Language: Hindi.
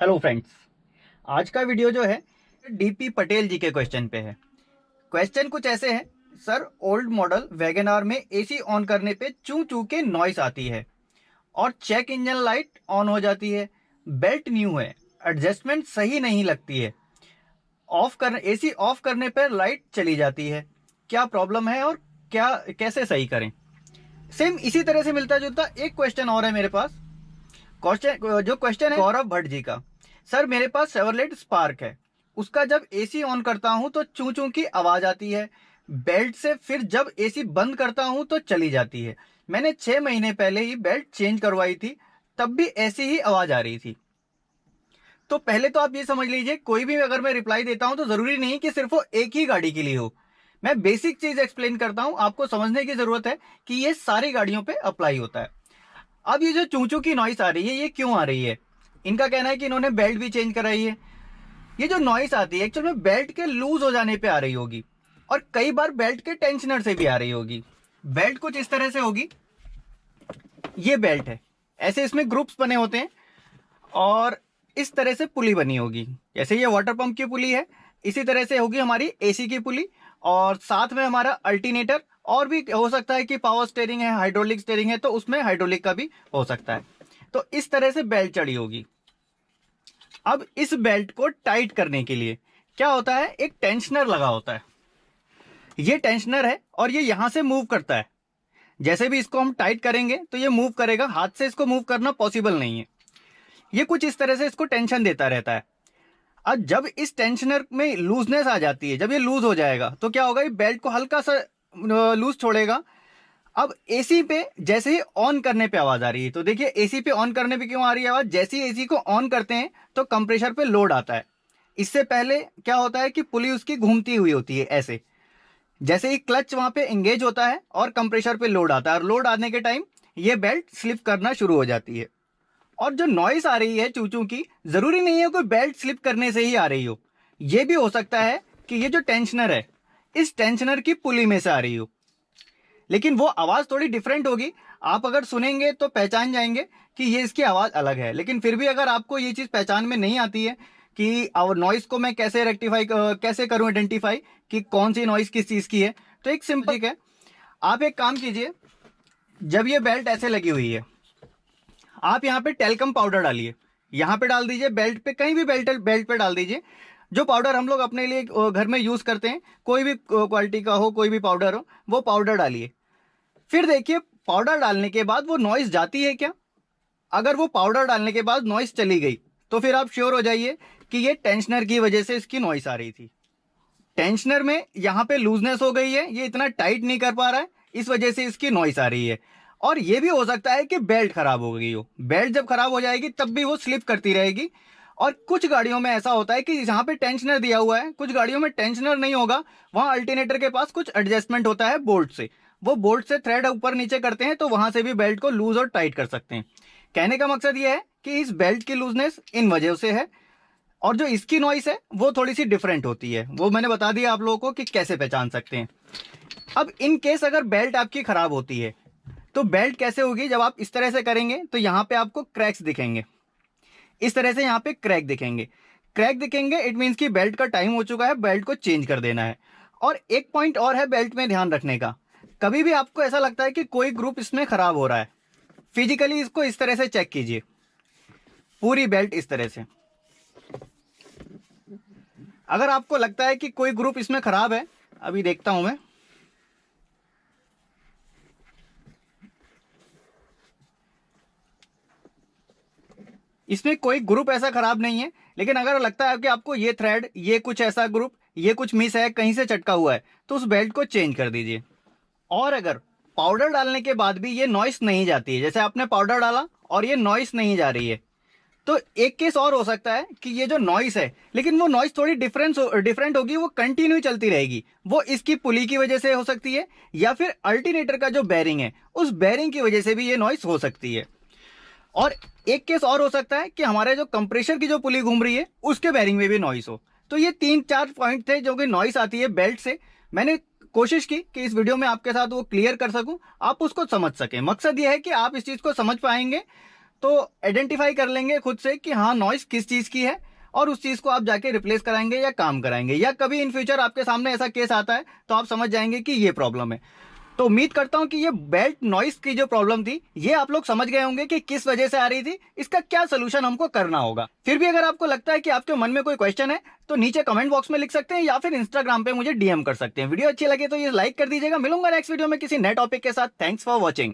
हेलो फ्रेंड्स, आज का वीडियो जो है डीपी पटेल जी के क्वेश्चन पे है। क्वेश्चन कुछ ऐसे है। Sir, old model Wagon R में एसी ऑन करने पे चू चू के नॉइस आती है और चेक इंजन लाइट ऑन हो जाती है। बेल्ट न्यू है, एडजस्टमेंट सही नहीं लगती है। एसी ऑफ करने पर लाइट चली जाती है। क्या प्रॉब्लम है और क्या कैसे सही करें? सेम इसी तरह से मिलता जुलता एक क्वेश्चन और है मेरे पास। क्वेश्चन है गौरव भट्ट जी का। सर, मेरे पास शेवरलेट स्पार्क है। उसका जब एसी ऑन करता हूं तो चू चू की आवाज आती है बेल्ट से, फिर जब एसी बंद करता हूं तो चली जाती है। मैंने 6 महीने पहले ही बेल्ट चेंज करवाई थी, तब भी ऐसी ही आवाज आ रही थी। तो पहले तो आप ये समझ लीजिए, कोई भी अगर मैं रिप्लाई देता हूं तो जरूरी नहीं कि सिर्फ वो एक ही गाड़ी के लिए हो। मैं बेसिक चीज एक्सप्लेन करता हूं, आपको समझने की जरूरत है कि ये सारी गाड़ियों पे अप्लाई होता है। अब ये जो चूचू की नॉइस आ रही है, ये क्यों आ रही है? इनका कहना है कि इन्होंने बेल्ट भी चेंज कराई है। ये जो नॉइस आती है एक्चुअल में बेल्ट के लूज हो जाने पे आ रही होगी, और कई बार बेल्ट के टेंशनर से भी आ रही होगी। बेल्ट कुछ इस तरह से होगी। ये बेल्ट है, ऐसे इसमें ग्रुप्स बने होते हैं और इस तरह से पुली बनी होगी। जैसे ये वाटर पंप की पुली है, इसी तरह से होगी हमारी एसी की पुली। और साथ में हमारा अल्टरनेटर, और भी हो सकता है कि पावर स्टेयरिंग है, हाइड्रोलिक स्टेयरिंग है, तो उसमें हाइड्रोलिक का भी हो सकता है। तो इस तरह से बेल्ट चढ़ी होगी। अब इस बेल्ट को टाइट करने के लिए क्या होता है, एक टेंशनर लगा होता है। ये टेंशनर है और ये यहां से मूव करता है। जैसे भी इसको हम टाइट करेंगे तो ये मूव करेगा, हाथ से इसको मूव करना पॉसिबल नहीं है। ये कुछ इस तरह से इसको टेंशन देता रहता है। अब जब इस टेंशनर में लूजनेस आ जाती है, जब ये लूज हो जाएगा तो क्या होगा, ये बेल्ट को हल्का सा लूज छोड़ेगा। अब एसी पे जैसे ही ऑन करने पे आवाज आ रही है, तो देखिए एसी पे ऑन करने पे क्यों आ रही है आवाज, जैसे ही एसी को ऑन करते हैं तो कंप्रेसर पे लोड आता है। इससे पहले क्या होता है कि पुली उसकी घूमती हुई होती है ऐसे। जैसे ही क्लच वहां पे एंगेज होता है और कंप्रेसर पे लोड आता है, और लोड आने के टाइम ये बेल्ट स्लिप करना शुरू हो जाती है। और जो नॉइस आ रही है चूचू की, जरूरी नहीं है कोई बेल्ट स्लिप करने से ही आ रही हो। ये भी हो सकता है कि ये जो टेंशनर है, इस टेंशनर की पुली में से आ रही हो, लेकिन वो आवाज थोड़ी डिफरेंट होगी। आप अगर सुनेंगे तो पहचान जाएंगे कि ये इसकी आवाज अलग है। लेकिन फिर भी अगर आपको ये चीज पहचान में नहीं आती है कि नॉइस को मैं कैसे रेक्टिफाई कैसे करूं, आइडेंटिफाई कि कौन सी नॉइस किस चीज की है, तो एक सिंपल है। आप एक काम कीजिए, जब ये बेल्ट ऐसे लगी हुई है, आप यहाँ पे टेल्कम पाउडर डालिए। यहाँ पे डाल दीजिए, बेल्ट पे कहीं भी बेल्ट बेल्ट पे डाल दीजिए। जो पाउडर हम लोग अपने लिए घर में यूज करते हैं, कोई भी क्वालिटी का हो, कोई भी पाउडर हो, वो पाउडर डालिए। फिर देखिए पाउडर डालने के बाद वो नॉइस जाती है क्या। अगर वो पाउडर डालने के बाद नॉइस चली गई तो फिर आप श्योर हो जाइए कि ये टेंशनर की वजह से इसकी नॉइस आ रही थी। टेंशनर में यहां पे लूजनेस हो गई है, ये इतना टाइट नहीं कर पा रहा है, इस वजह से इसकी नॉइस आ रही है। और ये भी हो सकता है कि बेल्ट खराब हो गई हो। बेल्ट जब खराब हो जाएगी तब भी वो स्लिप करती रहेगी। और कुछ गाड़ियों में ऐसा होता है कि जहां पे टेंशनर दिया हुआ है, कुछ गाड़ियों में टेंशनर नहीं होगा, वहां अल्टरनेटर के पास कुछ एडजस्टमेंट होता है बोल्ट से। वो बोल्ट से थ्रेड ऊपर नीचे करते हैं, तो वहां से भी बेल्ट को लूज और टाइट कर सकते हैं। कहने का मकसद ये है कि इस बेल्ट की लूजनेस इन वजह से है, और जो इसकी नॉइस है वो थोड़ी सी डिफरेंट होती है। वो मैंने बता दिया आप लोगों को कि कैसे पहचान सकते हैं। अब इन केस अगर बेल्ट आपकी खराब होती है तो बेल्ट कैसे होगी, जब आप इस तरह से करेंगे तो यहां पे आपको क्रैक्स दिखेंगे। इस तरह से यहां पे क्रैक दिखेंगे। क्रैक दिखेंगे, इट मीन्स कि बेल्ट का टाइम हो चुका है, बेल्ट को चेंज कर देना है। और एक पॉइंट और है बेल्ट में ध्यान रखने का। कभी भी आपको ऐसा लगता है कि कोई ग्रुप इसमें खराब हो रहा है, फिजिकली इसको इस तरह से चेक कीजिए, पूरी बेल्ट इस तरह से। अगर आपको लगता है कि कोई ग्रुप इसमें खराब है, अभी देखता हूं मैं, इसमें कोई ग्रुप ऐसा खराब नहीं है। लेकिन अगर लगता है कि आपको ये थ्रेड, ये कुछ ऐसा ग्रुप, ये कुछ मिस है, कहीं से चटका हुआ है, तो उस बेल्ट को चेंज कर दीजिए। और अगर पाउडर डालने के बाद भी ये नॉइस नहीं जाती है, जैसे आपने पाउडर डाला और ये नॉइस नहीं जा रही है, तो एक केस और हो सकता है कि ये जो नॉइस है, लेकिन वो नॉइस थोड़ी डिफरेंट होगी, वो कंटिन्यू चलती रहेगी। वो इसकी पुली की वजह से हो सकती है, या फिर अल्टरनेटर का जो बैरिंग है उस बैरिंग की वजह से भी ये नॉइस हो सकती है। और एक केस और हो सकता है कि हमारे जो कंप्रेशर की जो पुली घूम रही है उसके बैरिंग में भी नॉइस हो। तो ये 3-4 पॉइंट थे जो कि नॉइस आती है बेल्ट से। मैंने कोशिश की कि इस वीडियो में आपके साथ वो क्लियर कर सकूं, आप उसको समझ सकें। मकसद ये है कि आप इस चीज को समझ पाएंगे तो आइडेंटिफाई कर लेंगे खुद से कि हाँ नॉइस किस चीज़ की है, और उस चीज़ को आप जाके रिप्लेस कराएंगे या काम कराएंगे, या कभी इन फ्यूचर आपके सामने ऐसा केस आता है तो आप समझ जाएंगे कि ये प्रॉब्लम है। तो उम्मीद करता हूं कि ये बेल्ट नॉइस की जो प्रॉब्लम थी ये आप लोग समझ गए होंगे कि किस वजह से आ रही थी, इसका क्या सोल्यूशन हमको करना होगा। फिर भी अगर आपको लगता है कि आपके मन में कोई क्वेश्चन है तो नीचे कमेंट बॉक्स में लिख सकते हैं या फिर इंस्टाग्राम पे मुझे डीएम कर सकते हैं। वीडियो अच्छी लगे तो ये लाइक कर दीजिएगा। मिलूंगा नेक्स्ट वीडियो में किसी नए टॉपिक के साथ। Thanks for watching.